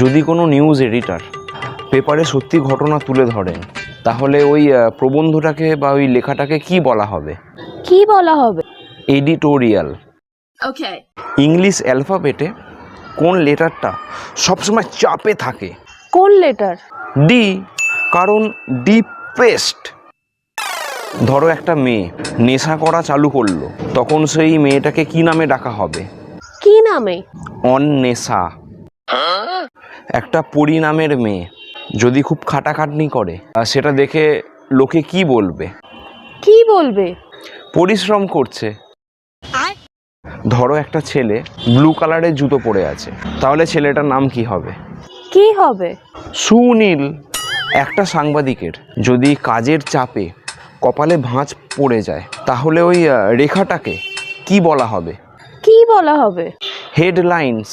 যদি কোনো news editor পেপারে সত্যি ঘটনা তুলে ধরেন, তাহলে ওই প্রবন্ধটাকে বা ওই লেখাটাকে কি বলা হবে? কি বলা হবে? এডিটোরিয়াল। ওকে। ইংলিশ অ্যালফাবেটে কোন লেটারটা সবসময় চাপে থাকে? কোন লেটার? ডি, কারণ ডিপ্রেসড। ধরো একটা মেয়ে নেশা করা চালু করলো, তখন সেই মেয়েটাকে কি নামে ডাকা হবে? কি নামে? অন্বেষা। একটা পরিণামের মেয়ে যদি খুব খাটাখাটনি করে, সেটা দেখে লোকে কি বলবে? কি বলবে? পরিশ্রম করছে। ধরো একটা ছেলে ব্লু কালারের জুতো পরে আছে, তাহলে ছেলেটার নাম কি হবে? কি হবে? সুনীল। একটা সাংবাদিকের যদি কাজের চাপে কপালে ভাঁজ পড়ে যায়, তাহলে ওই রেখাটাকে কি বলা হবে? কি বলা হবে? হেডলাইন্স।